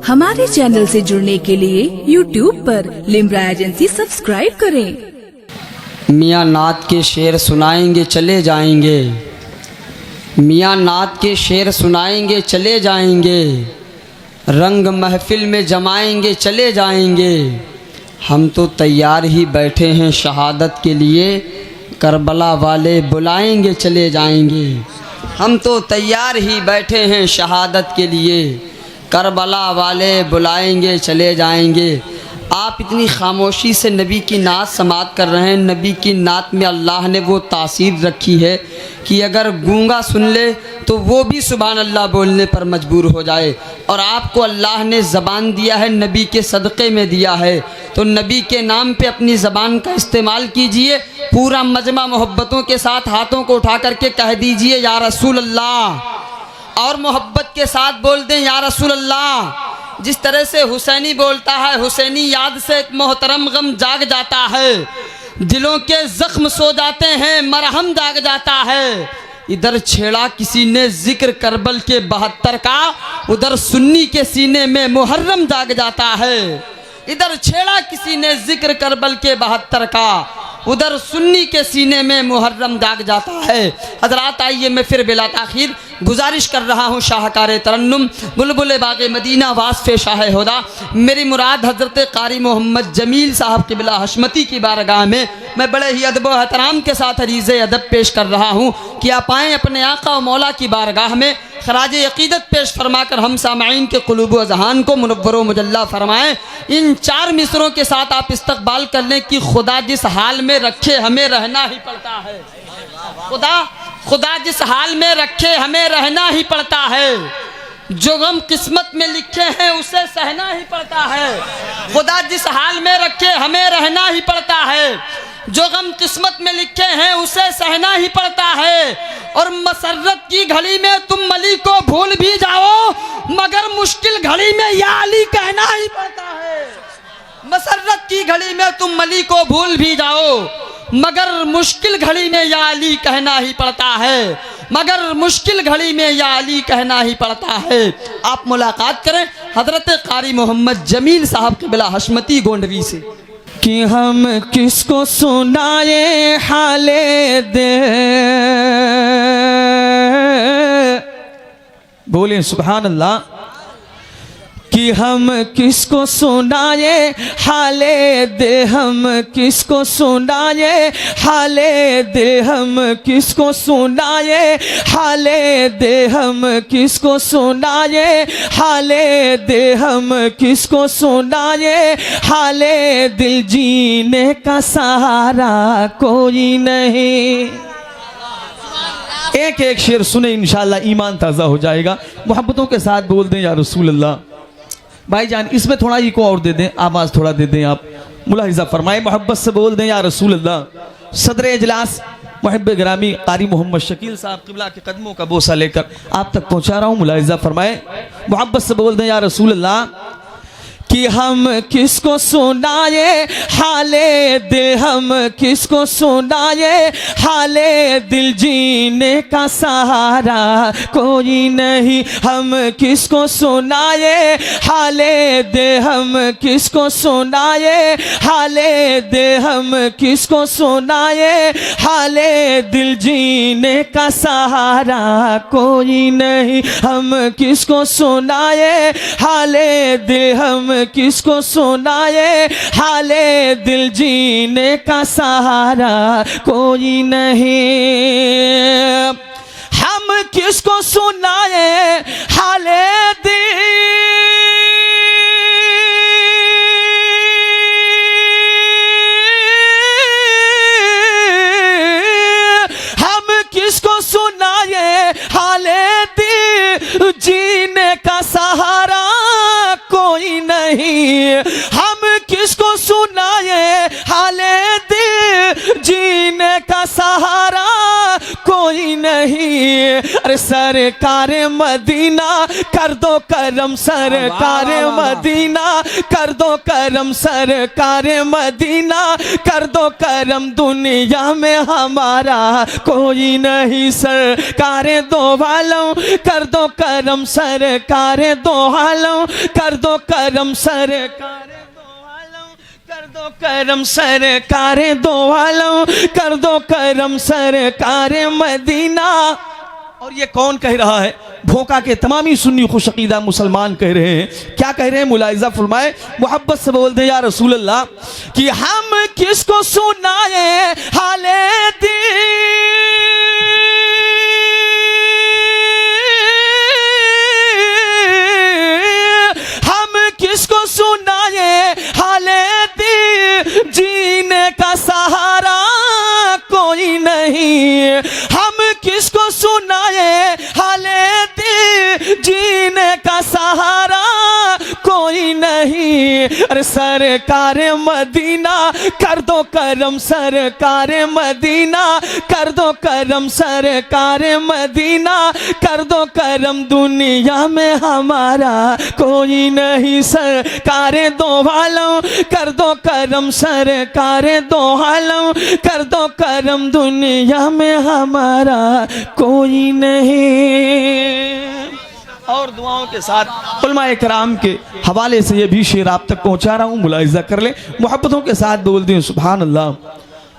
हमारे चैनल से जुड़ने के लिए YouTube पर लिम्रा एजेंसी सब्सक्राइब करें। मियाँ नात के शेर सुनाएंगे चले जाएंगे, मियाँ नात के शेर सुनाएंगे चले जाएंगे, रंग महफिल में जमाएंगे चले जाएंगे। हम तो तैयार ही बैठे हैं शहादत के लिए, करबला वाले बुलाएंगे चले जाएंगे। हम तो तैयार ही बैठे हैं शहादत के लिए, करबला वाले बुलाएंगे चले जाएंगे। आप इतनी खामोशी से नबी की नात समात कर रहे हैं। नबी की नात में अल्लाह ने वो तासीर रखी है कि अगर गूंगा सुन ले तो वो भी सुभान अल्लाह बोलने पर मजबूर हो जाए। और आपको अल्लाह ने ज़बान दिया है, नबी के सदक़े में दिया है, तो नबी के नाम पे अपनी ज़बान का इस्तेमाल कीजिए। पूरा मजमा मोहब्बतों के साथ हाथों को उठा करके कह दीजिए या रसूल अल्लाह, और मोहब्बत के साथ बोल दें या रसूल अल्लाह। जिस तरह से हुसैनी बोलता है, हुसैनी याद से एक मोहतरम गम जाग जाता है, दिलों के जख्म सो जाते हैं, मरहम जाग जाता है। इधर छेड़ा किसी ने जिक्र करबल के 72 का, उधर सुन्नी के सीने में मुहर्रम जाग जाता है। इधर छेड़ा किसी ने जिक्र करबल के 72 का, उधर सुन्नी के सीने में मुहर्रम जाग जाता है। हजरात आइए मैं फिर बिला ताखीर गुजारिश कर रहा हूँ शाहकार तरन्नुम बुलबुल बाग़ मदीना वास्फ़े शाह हुदा, मेरी मुराद हज़रत कारी मोहम्मद जमील साहब क़िबला हशमती की बारगाह में मैं बड़े ही अदब व एहतराम के साथ अरीज़े अदब पेश कर रहा हूँ कि आप आएँ अपने आका व मौला की बारगाह में खराज अक़ीदत पेश फरमाकर हम सामाईन के क़ुलूब व ज़हान को मुनव्वर व मुजल्ला फरमाएँ। इन 4 मिसरों के साथ आप इस्तक़बाल कर लें कि खुदा जिस हाल में रखे हमें रहना ही पड़ता है। खुदा जिस हाल में रखे हमें रहना ही पड़ता है। जो गम किस्मत में लिखे हैं उसे सहना ही पड़ता है। खुदा जिस हाल में रखे हमें रहना ही पड़ता है। जो गम किस्मत में लिखे हैं उसे सहना ही पड़ता है। और मसर्रत की घड़ी में तुम मली को भूल भी जाओ, मगर मुश्किल घड़ी में या अली कहना ही पड़ता है। मसर्रत की घड़ी में तुम मली को भूल भी जाओ, मगर मुश्किल घड़ी में या अली कहना ही पड़ता है। मगर मुश्किल घड़ी में या अली कहना ही पड़ता है। आप मुलाकात करें हजरत कारी मोहम्मद जमील साहब क़िबला हशमती गोंडवी से। कि हम किसको सुनाए हाले दे, बोले सुभान अल्लाह। कि हम किसको सुनाए हाले दे, हम किसको सुनाए हाले दे, हम किसको सुनाए हाले दे, हम किसको सुनाए हाले दे, हम किसको सुनाए हाले दिल, जीने का सहारा कोई नहीं। एक एक शेर सुने इंशाअल्लाह ईमान ताज़ा हो जाएगा। मोहब्बतों के साथ बोल दें या रसूल अल्लाह। भाईजान इसमें थोड़ा इको और दे दें, आवाज़ थोड़ा दे दें, आप मुलाहिज़ा फरमाएं, मोहब्बत से बोल दें या रसूल अल्लाह। सदर इजलास मुहब्ब ग्रामी कारी मोहम्मद शकील साहब क़िबला के कदमों का बोसा लेकर आप तक पहुँचा रहा हूँ, मुलाहिज़ा फरमाएं, मोहब्बत से बोल दें या रसूल अल्लाह। कि हम किसको सुनाए हाले दे, हम किसको सुनाए हाले दिल, जीने का सहारा कोई नहीं। हम किसको सुनाए हाले दे, हम किसको सुनाए हाले दे, हम किसको सुनाए हाले दिल, जीने का सहारा कोई नहीं। हम किसको सुनाए हाले दे, हम किसको सुनाए हाले दिल, जीने का सहारा कोई नहीं। हम किसको सुनाए हाले दिल, हम किसको सुनाए हाले दिल, जीने का सहारा कोई नहीं। हम किसको सुनाए हाले दिल, जीने का सहारा कोई नहीं। अरे सरकार मदीना कर दो करम, सरकार मदीना कर दो करम, सरकार मदीना कर दो करम, दुनिया में हमारा कोई नहीं। सरकार दो आलम कर दो करम, सरकार दो आलम कर दो करम, सरकार कर दो करम, सरकार दो आलम कर दो करम, सरकार मदीना। और ये कौन कह रहा है? भोका के तमामी सुन्नी खुशअकीदा मुसलमान कह रहे हैं। क्या कह रहे हैं? मुलाहिजा फरमाए, मोहब्बत से बोल दे या रसूल अल्लाह कि हम किसको सुनाए हाले दिल, हम किसको सुनाए हाले दिल, जीने का सहारा कोई नहीं। हम किसको सुनाए हाले दिल, जीने का सहारा कोई नहीं। अरे सरकार मदीना कर दो करम, सरकार मदीना कर दो करम, सरकार मदीना कर दो करम, दुनिया में हमारा कोई नहीं। सरकार दो आलम कर दो करम, सरकार दो आलम कर दो करम, दुनिया में हमारा कोई नहीं। और दुआओं के साथ उलमाए कराम के हवाले से ये भी शेर आप तक पहुंचा रहा हूँ, मुलाहिजा कर ले, मोहब्बतों के साथ बोल दें सुभान अल्लाह,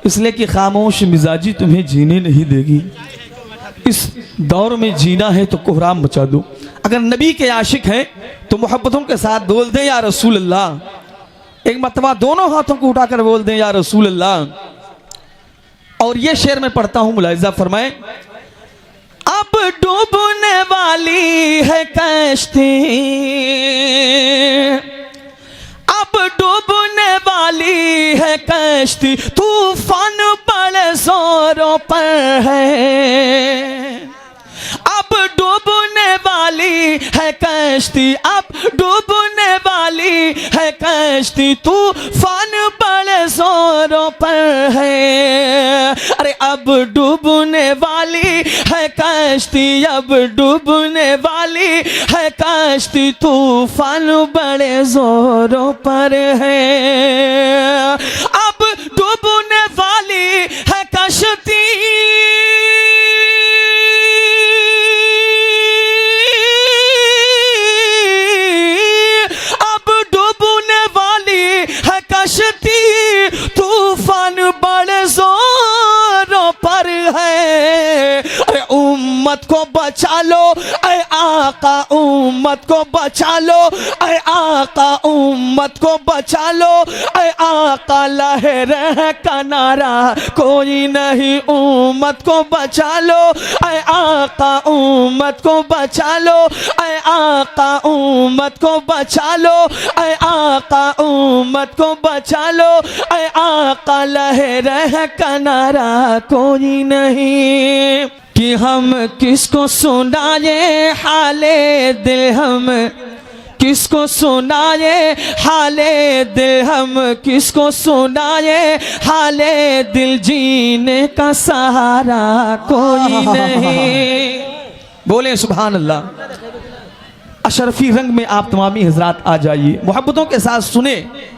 इसलिए कि खामोश मिजाजी तुम्हें जीने नहीं देगी। इस दौर में जीना है तो कोहराम मचा दो। अगर नबी के आशिक हैं तो मोहब्बतों के साथ बोल दें या रसूल अल्लाह। एक मरतबा दोनों हाथों को उठाकर बोल दें या रसूल अल्लाह। और ये शेर मैं पढ़ता हूँ, मुलाहिजा फरमाए। अब डूबने वाली है कश्ती, अब डूबने वाली है कश्ती, तूफान बड़े जोरों पर है। अब डूबने वाली है कश्ती, अब डूबने वाली है कश्ती, तूफान बड़े जोरों पर है। अरे अब डूबने वाली है कश्ती, अब डूबने वाली है कश्ती, तूफान बड़े जोरों पर है। अब डूबने वाली है कश्ती, तूफान बड़े जोरों पर है। अरे उम्मत को बचा लो ऐ आका, उम्मत को बचा लो ऐ आका, उम्मत को बचा लो ऐ आका, लहर है किनारा कोई नहीं। उम्मत को बचा लो ऐ आका, उम्मत को बचा लो ऐ आका, उम्मत को बचा लो ऐ आका, उम्मत को बचा लो ऐ आका, लहर है किनारा कोई नहीं। कि हम किसको सुनाए हाले दिल, हम किसको सुनाए हाले दिल, हम किसको सुनाए हाले दिल, जीने का सहारा कोई नहीं। बोले सुभान अल्लाह। अशरफी रंग में आप तमामी हजरात आ जाइए, मोहब्बतों के साथ सुने,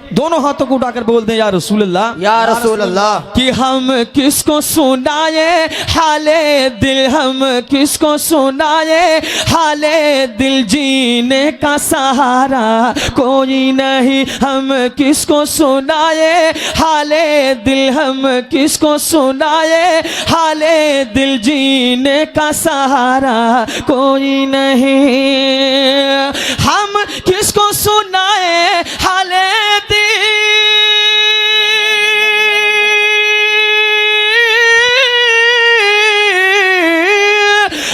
दोनों हाथों को उठाकर बोल दें या रसूल अल्लाह, या रसूल अल्लाह। कि हम किसको सुनाए हाले दिल, हम किसको सुनाए हाले दिल, जीने का सहारा कोई नहीं। हम किसको सुनाए हाले दिल, हम किसको सुनाए हाले दिल, जीने का सहारा कोई नहीं। हम किसको सुनाए हाले दिल,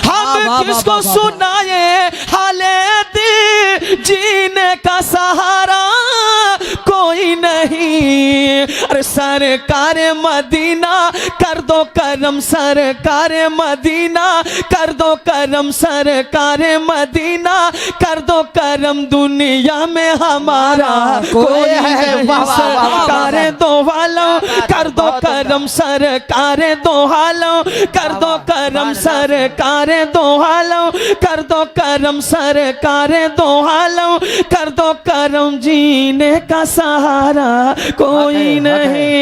हम किसको सुनाए हाले दिल, जीने का सहारा कोई नहीं। अरे सरकार मदीना कर दो करम, सरकार मदीना कर दो करम, सरकार मदीना कर दो करम, दुनिया में हमारा कोई नहीं। सरकार दो वालों कर दो करम, सरकार दो हालों कर दो करम, सरकार दो हालों कर दो करम, सरकार दो हालों कर दो करम, जीने का सहारा कोई नहीं।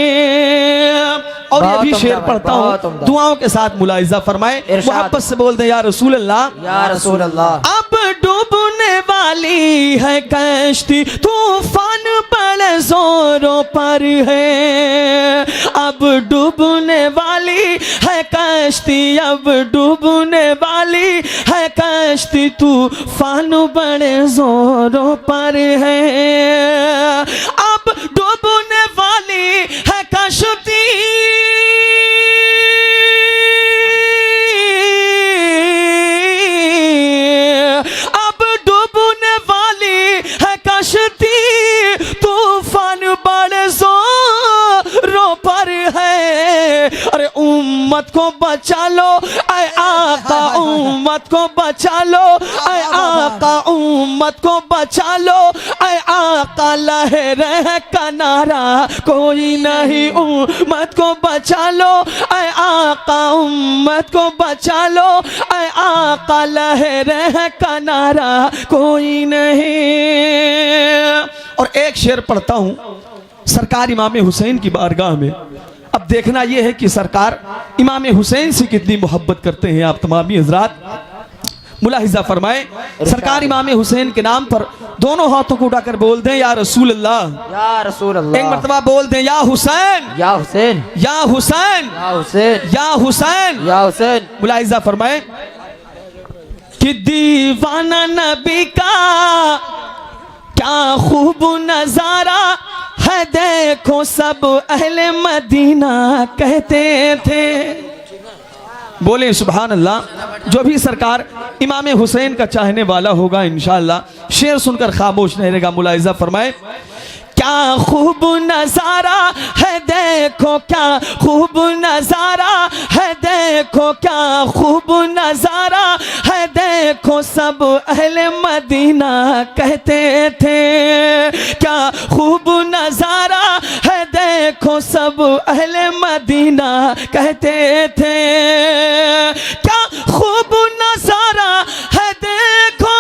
और ये भी शेर पढ़ता हूँ, दुआओं के साथ मुलाहिजा फरमाए, मोहब्बत से बोल दे या रसूल अल्लाह, या रसूल अल्लाह। अब डूबने वाली है कश्ती, तूफान बड़े जोरों पर है। अब डूबने वाली है कश्ती, अब डूबने वाली है कश्ती, तूफान बड़े जोरों पर है। अब डूबने वाली है कश्ती, अब डूबने वाली है कश्ती, तूफान बड़े जोरों पर है। अरे उम्मत को बचा लो ऐ आका, उम्मत को बचा लो ऐ आका, उम्मत को बचा लो ऐ आका, लहर है किनारा कोई नहीं, उम्मत को बचा लो ऐ आका, उम्मत को बचा लो ऐ आका, लहर है किनारा कोई नहीं। और एक शेर पढ़ता हूं सरकार इमाम हुसैन की बारगाह में। अब देखना यह है कि सरकार इमाम हुसैन से कितनी मोहब्बत करते हैं आप तमामी हजरात। मुलाहिजा फरमाए, सरकार इमाम हुसैन के नाम पर दोनों हाथों को उठाकर बोल दें या रसूल अल्लाह, या रसूल अल्लाह। एक मर्तबा बोल दें या हुसैन, या हुसैन, या हुसैन, या हुसैन, या हुसैन, या हुसैन। मुलाहिजा फरमाए कि दीवाना नबी का क्या खूब नजारा है, देखो सब अहले मदीना कहते थे। बोले सुभान अल्लाह। जो भी सरकार इमाम हुसैन का चाहने वाला होगा इंशाअल्लाह शेर सुनकर खामोश नहीं रहेगा। मुलाहिजा फरमाए, क्या खूब नजारा है देखो, क्या खूब नजारा है देखो, क्या खूब नजारा है देखो, सब अहले मदीना कहते थे। क्या खूब नजारा है देखो, सब अहले मदीना कहते थे। क्या खूब नजारा है देखो,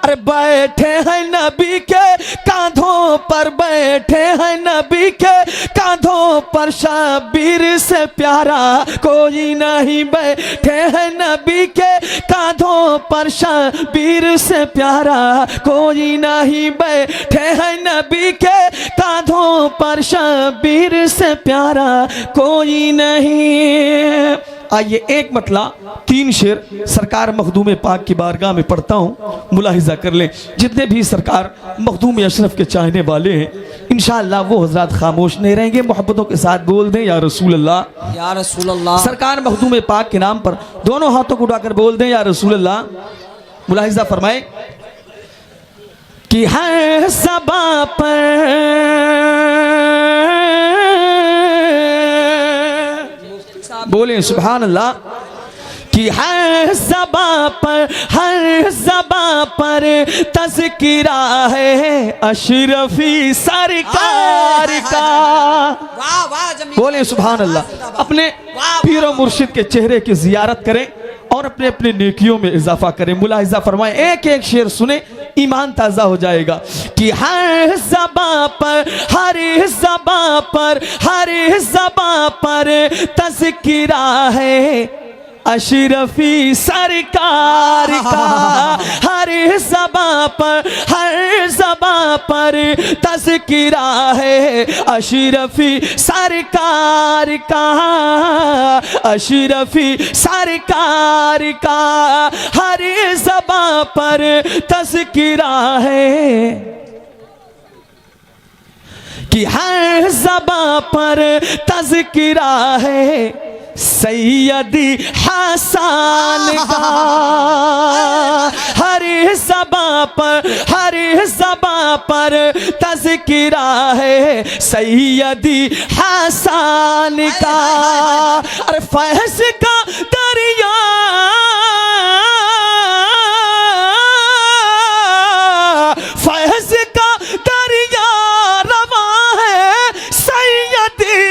अरे बैठे हैं नबी के कांधों पर, बैठे हैं नबी के कांधों पर, शबीर से प्यारा कोई नहीं। बैठे हैं नबी के कांधों पर, शबीर से प्यारा कोई नहीं। बैठे हैं नबी के कांधों पर, शबीर से प्यारा कोई नहीं। आइए एक मतला तीन शेर सरकार मखदूम पाक की बारगाह में पढ़ता हूँ, मुलाहिजा कर लें। जितने भी सरकार मखदूम अशरफ के चाहने वाले हैं इंशाअल्लाह वो हजरात खामोश नहीं रहेंगे, मोहब्बतों के साथ बोल दें या रसूल अल्लाह, या रसूल अल्लाह। सरकार मखदूम पाक के नाम पर दोनों हाथों को उठाकर बोल दें या रसूल अल्लाह। मुलाहिजा फरमाए कि है सबा पर, बोले सुभान अल्लाह, कि हर ज़बा पर, हर ज़बा पर तज़किरा है अशरफी सरकार का। बोले सुभान अल्लाह। अपने पीरो मुर्शिद के चेहरे की जियारत करें और अपने अपने नेकियों में इजाफा करें। मुलाहिजा फरमाएं, एक एक शेर सुने, ईमान ताज़ा हो जाएगा। कि हर ज़बा पर, हर ज़बा पर, हर ज़बा पर तज़किरा है अशरफी सरकार का। हर ज़बा पर, हर ज़बा पर तज़किरा है अशरफी सरकार का, अशरफी सरकार का। हर ज़बा पर तज़किरा है कि हर ज़बां पर तज़किरा है सैयदी हसन का, हर ज़बां पर तज़किरा है सैयदी हसन का। अरे फैज़ का दरिया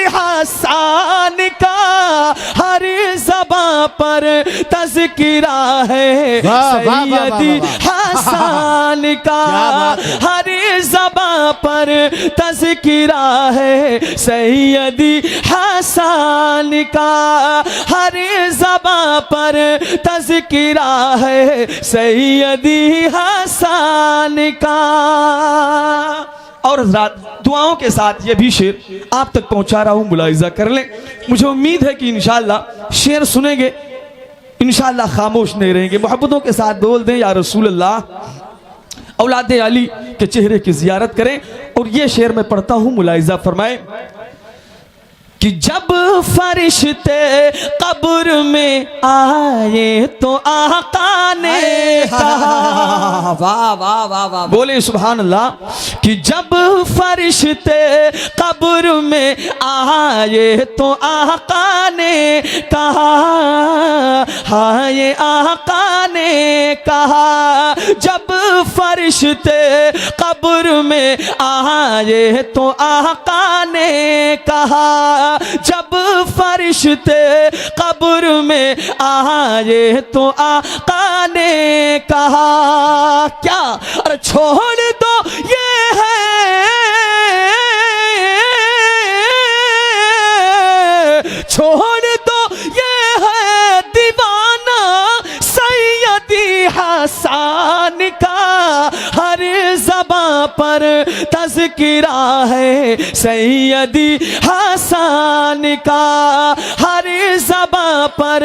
हसन का, हर ज़बां पर तज़किरा है सैयदी हसन का, हर ज़बां पर तज़किरा है सैयदी हसन का, हर ज़बां पर तज़किरा है सैयदी हसन का। और हज़रात दुआओं के साथ ये भी शेर आप तक पहुंचा रहा हूं, मुलाहिज़ा कर लें। मुझे उम्मीद है कि इंशाअल्लाह शेर सुनेंगे, इंशाअल्लाह खामोश नहीं रहेंगे, मोहब्बतों के साथ बोल दें या रसूल अल्लाह। औलाद अली के चेहरे की ज़ियारत करें। और ये शेर मैं पढ़ता हूं, मुलाहिज़ा फरमाएं कि जब फरिश्ते कब्र में आए तो आका ने कहा, वाह वाह वाह वाह, बोले सुभान अल्लाह, कि जब फरिश्ते कब्र में आए तो आका ने कहा, हाँ ये आका ने कहा, जब फरिश्ते कब्र में आए तो आका ने कहा, जब फरिश्ते कब्र में आए तो आका ने कहा, क्या अरे छोड़ दो ये है, छोड़ दो ये है दीवाना सैयदी हसन का, हर ज़बां पर तज़किरा है सैयदी हसन का, हर ज़बां पर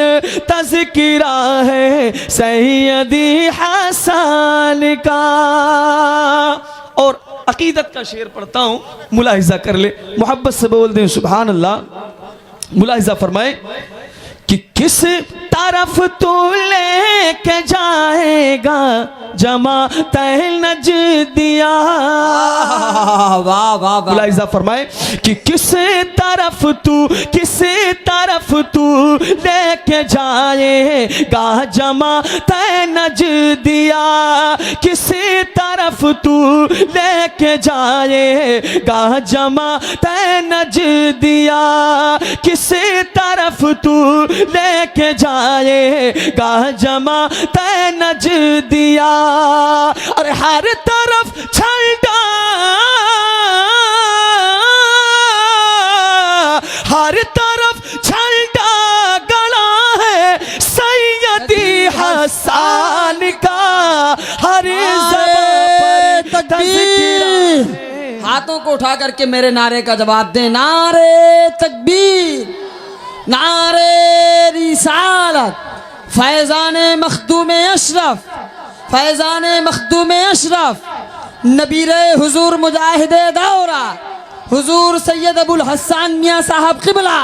तज़किरा है सैयदी हसन का। और अकीदत का शेर पढ़ता हूँ, मुलाहिज़ा कर ले, मोहब्बत से बोल दें सुभान अल्लाह। मुलाहिज़ा फरमाए कि किस तरफ तू लेके जाएगा जमा तह नजदिया, वाह वाह, मुलाहिज़ा फरमाए कि किस तरफ तू लेके जाएगा जमा तह नजदिया, किस तरफ तू लेके जाएगा जमा तह नजदिया, किस तरफ तू लेके जाएगा जमा तै नजदिया, अरे हर तरफ झंडा, हर तरफ झंडा गड़ा है सैयदी हसन का, हर तकबीर। हाथों को उठा करके मेरे नारे का जवाब दें, नारे तकबीर, नारे रिसालत, फैज़ाने मखदूम अशरफ, फैज़ाने मखदूम अशरफ, नबीरे हुजूर मुजाहिदे दौरा, हुजूर सैयद अबुल हसन मियाँ साहब क़िबला।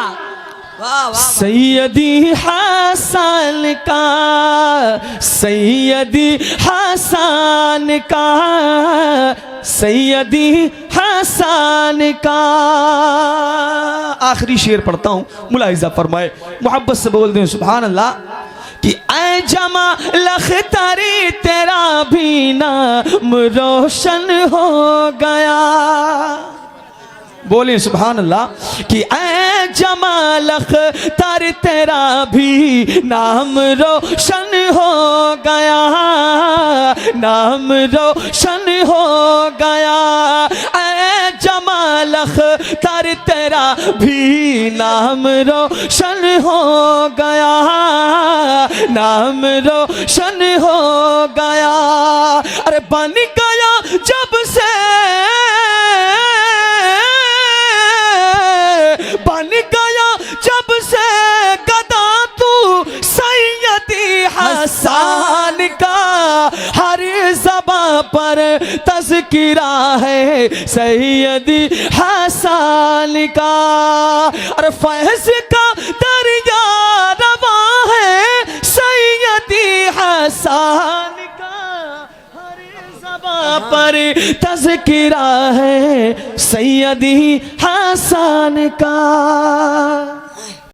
सैयदी हसन का, सैयदी हसन का, सैयदी हसन का। आखिरी शेर पढ़ता हूँ, मुलाहिज़ा फरमाए, मोहब्बत से बोल दें सुभान अल्लाह, कि ऐ जमा लखतरी तेरा भी नाम रोशन हो गया, बोले सुभान अल्लाह, कि ऐ जमा लखतर तेरा भी नाम रोशन हो गया, नाम रोशन हो गया, ऐ जमा लखतर तेरा भी नाम रोशन हो गया, नाम रोशन हो गया, अरे बन गया जब से, बन गया जब से गदा तू सैयदी हसन का, हर ज़बां पर तज़ तज़किरा है सैयदी हसन का। अरे फैज़ का दरिया रवा है सैयदी हसन का, हर ज़बां पर तज़किरा है सैयदी हसन का।